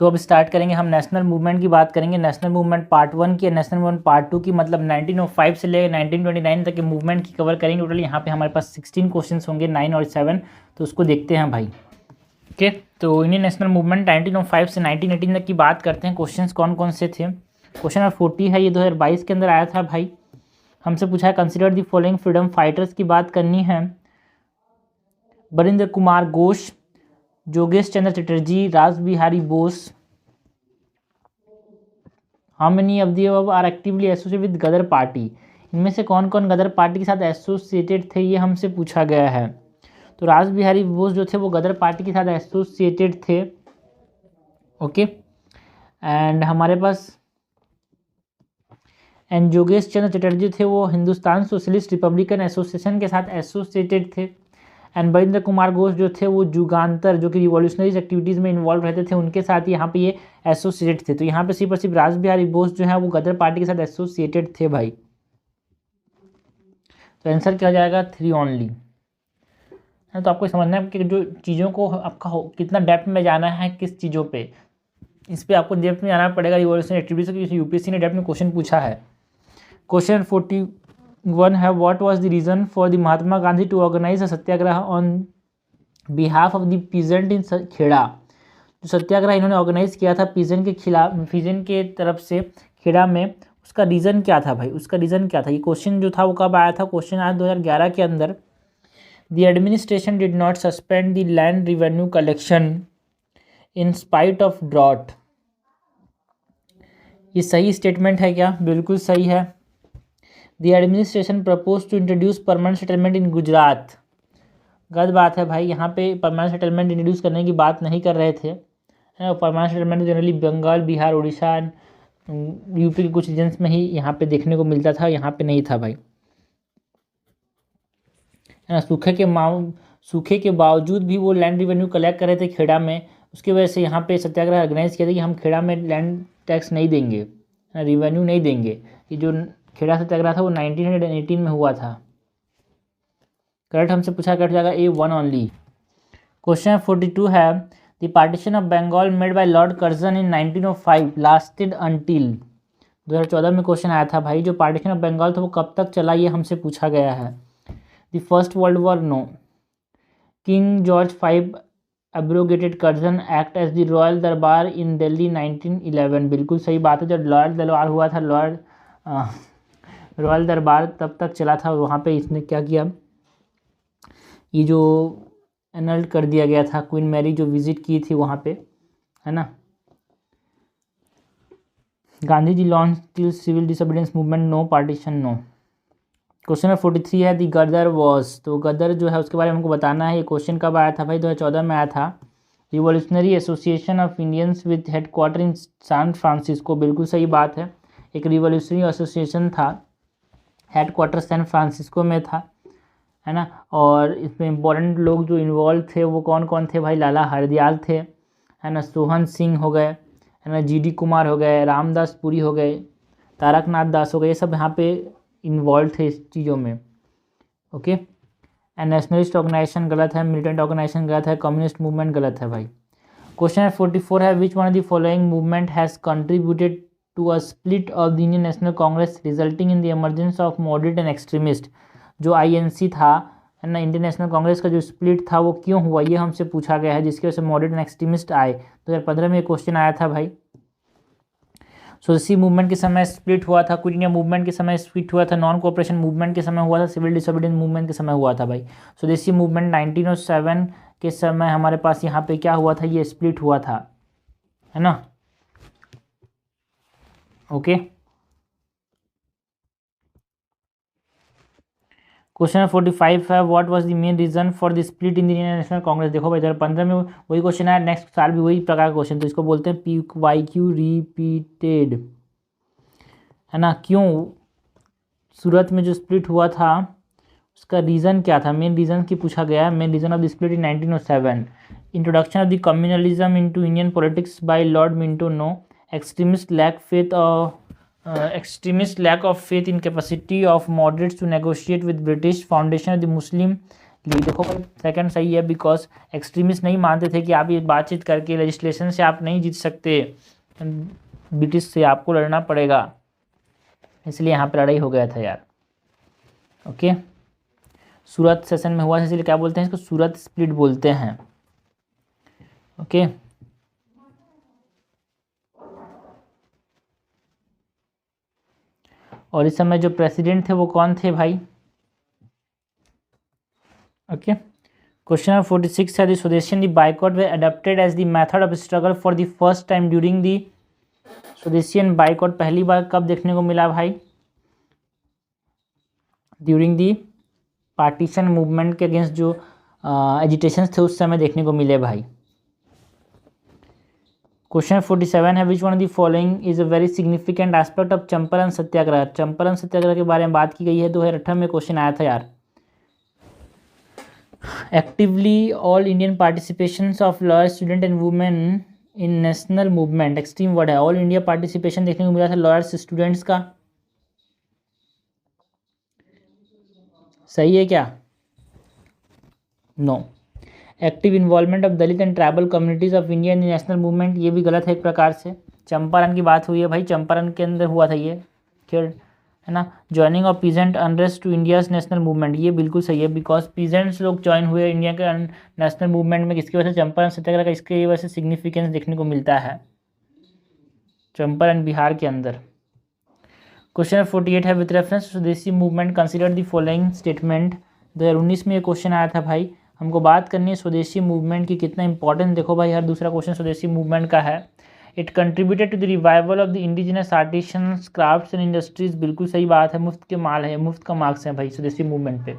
तो अब स्टार्ट करेंगे हम नेशनल मूवमेंट की बात करेंगे। नेशनल मूवमेंट पार्ट 1 की, नेशनल मूवमेंट पार्ट 2 की, मतलब 1905 से लेकर 1929 तक के मूवमेंट की कवर करेंगे। टोटल यहाँ पे हमारे पास 16 क्वेश्चन होंगे, 9 और 7। तो उसको देखते हैं भाई। ओके, तो इंडियन नेशनल मूवमेंट 1905 से 1918 तक की बात करते हैं। क्वेश्चंस कौन कौन से थे। क्वेश्चन नंबर 40 है, ये 2022 के अंदर आया था भाई। हमसे पूछा है consider the following freedom fighters की बात करनी है। Barindra Kumar Ghosh, जोगेश Chandra Chatterjee, Ras Bihari Bose. How many of the above are actively associated with Ghadar party. इनमें से कौन कौन गदर पार्टी के साथ एसोसिएटेड थे, ये हमसे पूछा गया है। तो रास बिहारी बोस जो थे वो गदर पार्टी के साथ एसोसिएटेड थे। ओके, एंड हमारे पास एंड जोगेश चंद्र चटर्जी थे वो हिंदुस्तान सोशलिस्ट रिपब्लिकन एसोसिएशन के साथ एसोसिएटेड थे। एंड बरिंद्र कुमार घोष जो थे वो जुगांतर, जो कि रिवॉल्यूशनरी एक्टिविटीज़ में इन्वॉल्व रहते थे, उनके साथ यहाँ पे ये एसोसिएटेड थे। तो यहाँ पे सिर्फ और सिर्फ रास बिहारी बोस जो है वो गदर पार्टी के साथ एसोसिएटेड थे भाई। तो आंसर क्या हो जाएगा, 3 ओनली। तो आपको समझना है कि जो चीज़ों को आपका कितना डेप्थ में जाना है, किस चीज़ों पे, इस पे आपको डेप्थ में जाना पड़ेगा। रिवॉल्यूशनरी एक्टिविटीज से यूपीएससी ने डेप्थ में क्वेश्चन पूछा है। क्वेश्चन 41 है, what was the reason for the Mahatma Gandhi to organize a satyagraha on behalf of the peasant in Kheda. जो सत्याग्रह इन्होंने ऑर्गेनाइज किया था पीजेंट के खिलाफ, पीजेंट के तरफ से खेड़ा में, उसका रीज़न क्या था भाई, उसका रीज़न क्या था। ये क्वेश्चन जो था वो कब आया था, क्वेश्चन आया 2011 के अंदर। The administration did not suspend the land revenue collection in spite of drought. ये सही स्टेटमेंट है क्या, बिल्कुल सही है। The administration propose to introduce permanent settlement in Gujarat. गलत बात है भाई, यहाँ पे परमानेंट सेटलमेंट इंट्रोड्यूस करने की बात नहीं कर रहे थे। Permanent settlement generally Bengal, Bihar, Orissa, UP के कुछ रीजन्स में ही यहाँ पे देखने को मिलता था, यहाँ पे नहीं था भाई। है ना, सूखे के बावजूद भी वो लैंड रिवेन्यू कलेक्ट कर रहे थे खेड़ा में। उसकी वजह से यहाँ पे सत्याग्रह ऑर्गेनाइज किया था कि हम खेड़ा में लैंड टैक्स नहीं देंगे, रिवेन्यू नहीं देंगे। ये जो खेड़ा सत्याग्रह था वो 1918 में हुआ था। करेक्ट हमसे पूछा, करेक्ट जाएगा A1 ओनली। क्वेश्चन 42 है, the partition of Bengal made by lord Curzon in 1905 lasted until. 2014 में क्वेश्चन आया था भाई, जो पार्टीशन ऑफ बंगाल था वो कब तक चला, ये हमसे पूछा गया है। The first world war, no. King George V abrogated Curzon act as the royal durbar in Delhi 1911। बिल्कुल सही बात है, जब रॉयल दरबार हुआ था, रॉयल दरबार तब तक चला था। वहाँ पे इसने क्या किया, ये जो एनल्ड कर दिया गया था, क्वीन मैरी जो विजिट की थी वहाँ पे, है ना। Gandhi ji launch till civil disobedience movement, no. Partition, no. Question number 43 है, दी गदर वॉज। तो गदर जो है उसके बारे में हमको बताना है। ये क्वेश्चन कब आया था भाई, 2014 में आया था। Revolutionary association of Indians with headquarter in San Francisco. बिल्कुल सही बात है, एक रिवॉल्यूशनरी एसोसिएशन था, हेडक्वार्टर सैन फ्रांसिस्को में था, है ना। और इसमें इम्पोर्टेंट लोग जो इन्वॉल्व थे वो कौन कौन थे भाई, लाला हरदयाल थे, है ना, सोहन सिंह हो गए, है ना, GD कुमार हो गए, रामदास पुरी हो गए, तारकनाथ दास हो गए, ये सब यहाँ पे इन्वॉल्व थे इस चीज़ों में। ओके, एंड नेशनलिस्ट ऑर्गेनाइजेशन गलत है, मिलिटेंट ऑर्गेनाइजेशन गलत है, कम्युनिस्ट मूवमेंट गलत है भाई। क्वेश्चन 44 है, which one of the following movement has contributed to a split of the Indian national congress resulting in the emergence of moderate and extremist. जो INC था, है ना, इंडियन नेशनल कांग्रेस का जो स्प्लिट था वो क्यों हुआ, ये हमसे पूछा गया है, जिसकी वजह से मॉडरेट एंड एक्सट्रीमिस्ट आए। 2015 में क्वेश्चन आया था भाई। स्वदेशी मूवमेंट के समय स्प्लिट हुआ था, क्विट इंडिया मूवमेंट के समय स्प्लिट हुआ था, नॉन कोऑपरेशन मूवमेंट के समय हुआ था, सिविल डिसोबीडियंस मूवमेंट के समय हुआ था भाई। स्वदेशी मूवमेंट 1907 के समय हमारे पास यहाँ पे क्या हुआ था, ये स्प्लिट हुआ था, है ना। ओके, क्वेश्चन 45 है, what was the main reason for the split in the Indian national congress. देखो भाई 2015 में वही क्वेश्चन आया, नेक्स्ट साल भी वही प्रकार का क्वेश्चन, तो इसको बोलते हैं PYQ रिपीटेड, है ना। क्यों सूरत में जो स्प्लिट हुआ था उसका रीज़न क्या था, मेन रीज़न की पूछा गया है। Main reason of the split in 1907, introduction of the communalism into Indian politics by lord Minto, no. Extremist lack of faith in capacity of moderates to negotiate with British, foundation of the Muslim देखो भाई second सही है, because extremist नहीं मानते थे कि आप ये बातचीत करके लेजिस्लेशन से आप नहीं जीत सकते, ब्रिटिश से आपको लड़ना पड़ेगा, इसलिए यहाँ पर लड़ाई हो गया था यार। ओके, सूरत सेशन में हुआ, इसलिए क्या बोलते हैं इसको, सूरत स्प्लिट बोलते हैं। ओके, और इस समय जो प्रेसिडेंट थे वो कौन थे भाई? ओके, क्वेश्चन नंबर 46 है, the swadeshi and the boycott were adopted as the method of struggle for the first time during the swadeshi and boycott पहली बार कब देखने को मिला भाई? ड्यूरिंग दी पार्टीशन मूवमेंट के अगेंस्ट जो एजिटेशन थे उस समय देखने को मिले भाई। क्वेश्चन 47 है, which one of the following is a very significant aspect of Champaran satyagraha? Champaran satyagraha के बारे में बात की गई है, 2018 में क्वेश्चन आया था यार। Actively all Indian participation of lawyer student and women in national movement, extreme word है, ऑल इंडिया पार्टिसिपेशन देखने को मिला था लॉयर्स स्टूडेंट्स का, सही है क्या? No. Active involvement of Dalit and tribal communities of India in national movement, ये भी गलत है एक प्रकार से। चंपारण की बात हुई है भाई, चंपारण के अंदर हुआ था ये खेल, है ना। Joining of peasant unrest to India's national movement, ये बिल्कुल सही है, बिकॉज पीजेंट्स लोग ज्वाइन हुए इंडिया के नेशनल मूवमेंट में, किसकी वजह से? चंपारण सत्याग्रह का, इसके वजह से सिग्निफिकेंस देखने को मिलता है चंपारण बिहार के अंदर। क्वेश्चन 48 है, विथ रेफरेंस स्वदेशी movement consider the following statement. 2019 में ये क्वेश्चन आया था भाई, हमको बात करनी है स्वदेशी मूवमेंट की कितना इंपॉर्टेंट। देखो भाई, हर दूसरा क्वेश्चन स्वदेशी मूवमेंट का है। It contributed to the revival of the indigenous artisans crafts and industries, बिल्कुल सही बात है, मुफ्त के माल है, मुफ्त का मार्क्स है भाई स्वदेशी मूवमेंट पे।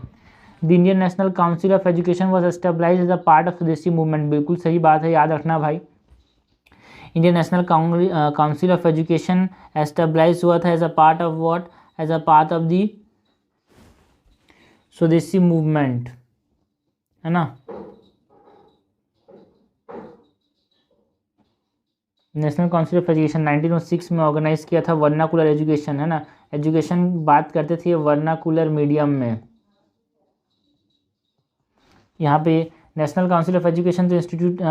The Indian National Council of Education was established as a part of Swadeshi movement, बिल्कुल सही बात है, याद रखना भाई। Indian National Council of Education establish हुआ था as a part of what? As a part of the Swadeshi movement, है ना। नेशनल काउंसिल ऑफ एजुकेशन 1906 में ऑर्गेनाइज किया था, वर्नाकुलर एजुकेशन, है ना। एजुकेशन बात करते थे वर्नाकुलर मीडियम में। यहाँ पे नेशनल काउंसिल ऑफ एजुकेशन जो इंस्टीट्यूट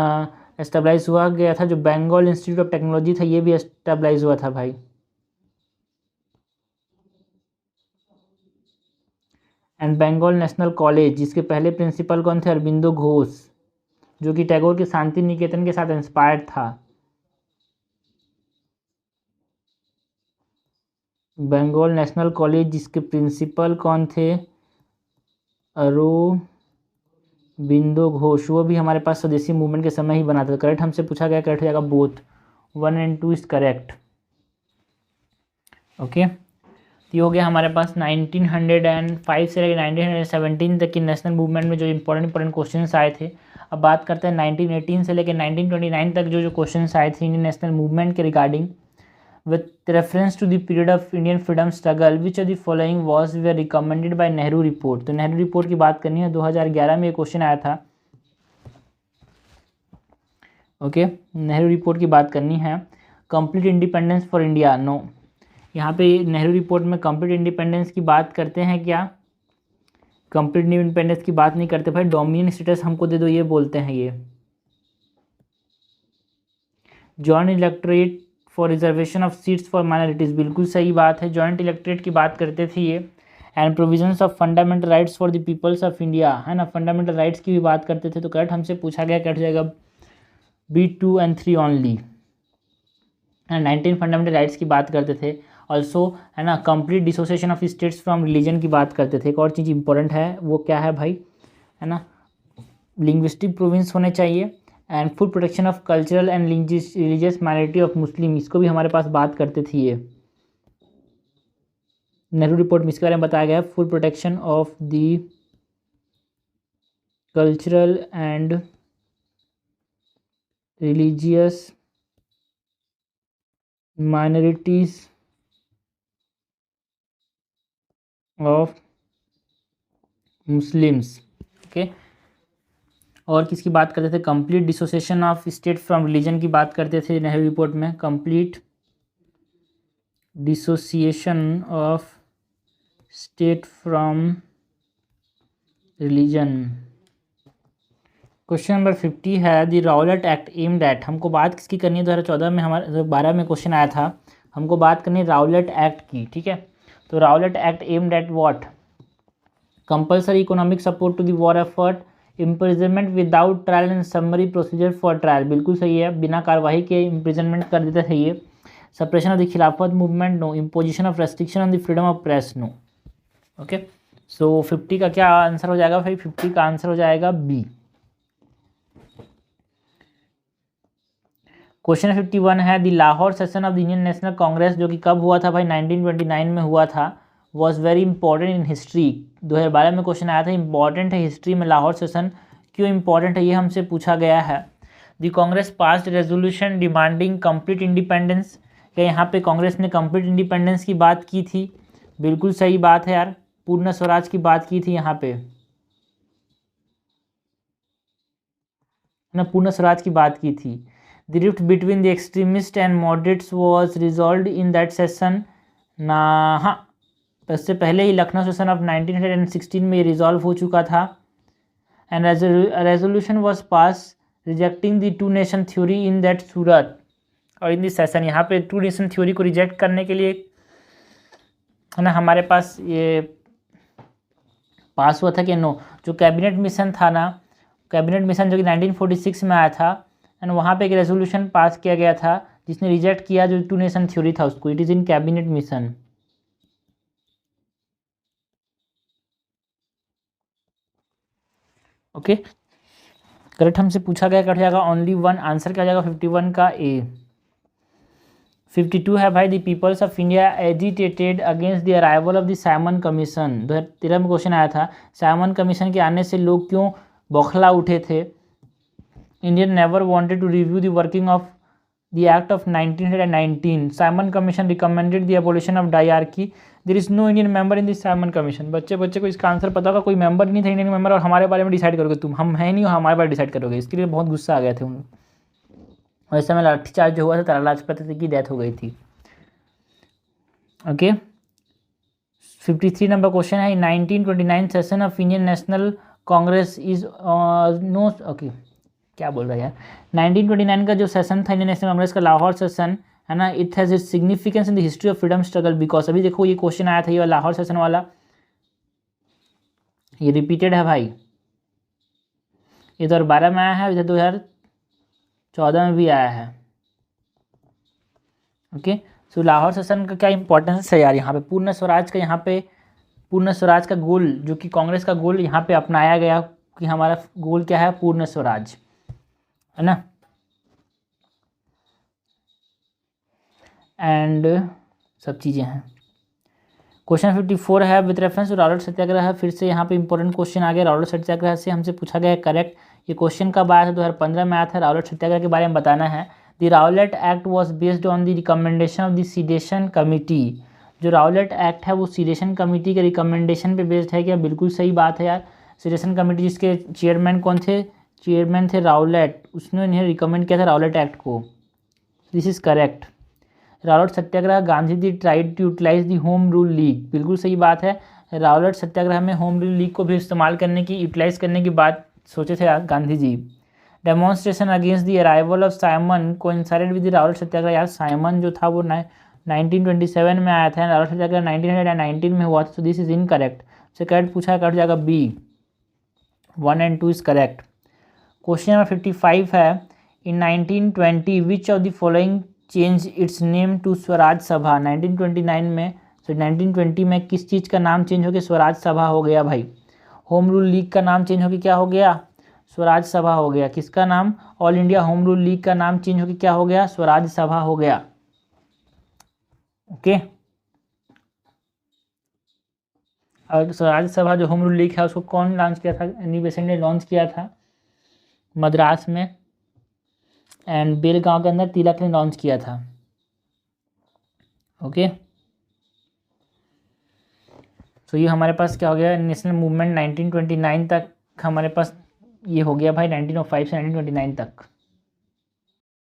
एस्टेब्लाइज हुआ गया था, जो बंगाल इंस्टीट्यूट ऑफ टेक्नोलॉजी था, ये भी एस्टेब्लाइज हुआ था भाई। एंड बंगाल नेशनल कॉलेज, जिसके पहले प्रिंसिपल कौन थे? अरबिंदो घोष, जो कि टैगोर के शांति निकेतन के साथ इंस्पायर्ड था। बंगाल नेशनल कॉलेज, जिसके प्रिंसिपल कौन थे? अरबिंदो घोष, वो भी हमारे पास स्वदेशी मूवमेंट के समय ही बना था। करेक्ट हमसे पूछा गया, करेक्ट हो जाएगा both, 1 and 2 is correct. Okay, ये हो गया हमारे पास 1905 से लेकर 1917 तक की नेशनल मूवमेंट में जो इंपॉर्टेंट क्वेश्चंस आए थे। अब बात करते हैं 1918 से लेकर 1929 तक जो क्वेश्चंस आए थे इंडियन नेशनल मूवमेंट के regarding, with reference to the period of Indian freedom struggle, which of the following was were recommended by Nehru report. तो नेहरू रिपोर्ट की बात करनी है, 2011 में ये क्वेश्चन आया था। ओके, नेहरू रिपोर्ट की बात करनी है। Complete independence for India, no. यहाँ पे नेहरू रिपोर्ट में कंप्लीट इंडिपेंडेंस की बात करते हैं क्या? कंप्लीट इंडिपेंडेंस की बात नहीं करते भाई, डोमिनियन स्टेटस हमको दे दो, ये बोलते हैं ये। Joint electorate for reservation of seats for minorities, बिल्कुल सही बात है, जॉइंट इलेक्टोरेट की बात करते थे ये। And provisions of fundamental rights for the peoples of India, है ना, फंडामेंटल राइट्स की भी बात करते थे। तो करेक्ट हमसे पूछा गया, करेक्ट हो जाएगा B2 and 3 only. 19 fundamental rights की बात करते थे ऑल्सो, है ना। Complete dissociation of states from religion की बात करते थे। एक और चीज़ इंपॉर्टेंट है, वो क्या है भाई? है ना, लिंग्विस्टिक प्रोविंस होने चाहिए। And full protection of cultural and religious minority of Muslim, इसको भी हमारे पास बात करते थे ये नेहरू रिपोर्ट में, इसके बारे में बताया गया है। Full protection of the cultural and religious minorities of Muslims. Okay, और किसकी बात करते थे? Complete dissociation of state from religion की बात करते थे नेहरू रिपोर्ट में। Complete dissociation of state from religion, question number 50 है दी राउलेट एक्ट एम्ड एट। हमको बात किसकी करनी है? 2014 में हमारे 12 में क्वेश्चन आया था, हमको बात करनी है राउलेट एक्ट की, ठीक है। तो Rowlatt act aimed at what? Compulsory economic support to the war effort, imprisonment without trial and summary procedure for trial, बिल्कुल सही है, बिना कार्रवाई के इम्प्रिजनमेंट कर देता है ये। Suppression of the Khilafat movement, no. Imposition of restriction on the freedom of press, no. Okay, so 50 का क्या आंसर हो जाएगा भाई? 50 का आंसर हो जाएगा बी। क्वेश्चन 51 है the Lahore session of the Indian national Congress, जो कि कब हुआ था भाई? 1929 में हुआ था। Was very important in history, 2012 में क्वेश्चन आया था, इंपॉर्टेंट है हिस्ट्री में लाहौर सेशन। क्यों इंपॉर्टेंट है ये हमसे पूछा गया है। The Congress passed resolution demanding complete independence, क्या यहाँ पे कांग्रेस ने कंप्लीट इंडिपेंडेंस की बात की थी? बिल्कुल सही बात है यार, पूर्ण स्वराज की बात की थी यहाँ पे ना, पूर्ण स्वराज की बात की थी। The rift between the extremists and moderates was resolved in that session, ना हाँ, इससे पहले ही लखनऊ सेशन ऑफ 1916 में रिजॉल्व हो चुका था। And resolution was pass rejecting the two nation theory in that Surat, और इन दिस सेशन यहाँ पे टू नेशन थ्योरी को रिजेक्ट करने के लिए है ना हमारे पास ये पास हुआ था कि नो, जो कैबिनेट मिशन था ना, कैबिनेट मिशन जो कि 1946 में आया था, एंड वहाँ पे एक रेजोल्यूशन पास किया गया था जिसने रिजेक्ट किया जो टू नेशन थ्योरी था उसको। It is in cabinet mission. Okay, correct हमसे पूछा गया, कट जाएगा ओनली वन, आंसर क्या जाएगा 51 का ए। 52 है भाई the peoples of India agitated against the arrival of the Simon commission, 2013 में क्वेश्चन आया था, साइमन कमीशन के आने से लोग क्यों बौखला उठे थे। Indian never wanted to review the working of the act of 1919, Simon commission recommended the abolition of dyarchy, there is no Indian member in this Simon commission. बच्चे को इसका आंसर पता होगा, कोई मेंबर नहीं था इंडियन मेंबर, और हमारे बारे में डिसाइड करोगे तुम, हम है नहीं हो, हमारे बारे में डिसाइड करोगे। इसके लिए बहुत गुस्सा आ गए थे उन, वैसे में लाठीचार्ज जो हुआ था लाला लाजपत राय की डेथ हो गई थी। ओके, 53 नंबर क्वेश्चन है 1929 session of Indian national congress is no, okay क्या बोल रहा है यार, 1929 का जो सेशन था इंडियन नेशनल कांग्रेस का लाहौर सेशन है ना, it has its significance in the history of freedom struggle because, अभी देखो ये क्वेश्चन आया था ये लाहौर सेशन वाला, ये रिपीटेड है भाई, इधर 12 में आया है, इधर 2014 में भी आया है। ओके, सो लाहौर सेशन का क्या इंपॉर्टेंस है यार, यहाँ पे पूर्ण स्वराज का, यहाँ पे पूर्ण स्वराज का गोल जो कि कांग्रेस का गोल यहाँ पे अपनाया गया कि हमारा गोल क्या है, पूर्ण स्वराज है ना। एंड सब चीज़ें हैं। क्वेश्चन 54 है विथ रेफरेंस टू रावलट सत्याग्रह है, फिर से यहाँ पे इंपॉर्टेंट क्वेश्चन आ गया, रावलट सत्याग्रह से हमसे पूछा गया करेक्ट, ये क्वेश्चन कब आया था? 2015 में आया था। रावलट सत्याग्रह के बारे में बताना है। The Rowlatt Act was based on the recommendation of the sedition committee, जो रावलट एक्ट है वो सीडेशन कमिटी के रिकमेंडेशन पे बेस्ड है क्या? बिल्कुल सही बात है यार, सीडेशन कमिटी जिसके चेयरमैन कौन थे? चेयरमैन थे रावलट, उसने इन्हें रिकमेंड किया था रावलट एक्ट को, this is correct. Rowlatt satyagraha Gandhi ji tried to utilize the Home Rule League, बिल्कुल सही बात है, रावलट सत्याग्रह में होम रूल लीग को भी इस्तेमाल करने की, यूटिलाइज करने की बात सोचे थे Gandhi ji. Demonstration against the arrival of Simon coincided with the Rowlatt satyagraha, यार साइमन जो था वो 1927 में आया था, रावलट सत्याग्रह 1919 में हुआ था, तो दिस इज इनकरेक्ट। से करेक्ट पूछा है, कट जाएगा B, 1 and 2 is correct. Question number 55 है इन 1920 which of the following change its name to Swaraj Sabha, 1929 में, सो 1920 में किस चीज़ का नाम चेंज हो गया? स्वराज सभा हो गया भाई। होम रूल लीग का नाम चेंज होकर क्या हो गया? स्वराज सभा हो गया। किसका नाम? All India home Rule league का नाम चेंज होकर क्या हो गया? स्वराज सभा हो गया। ओके, और स्वराज सभा जो होम रूल लीग है उसको कौन लॉन्च किया था? एनी बेसेंट ने लॉन्च किया था मद्रास में, एंड बेलगांव के अंदर तिलक ने लॉन्च किया था। ओके, तो ये हमारे पास क्या हो गया? नेशनल मूवमेंट 1929 तक हमारे पास ये हो गया भाई, 1905 से 1929 तक।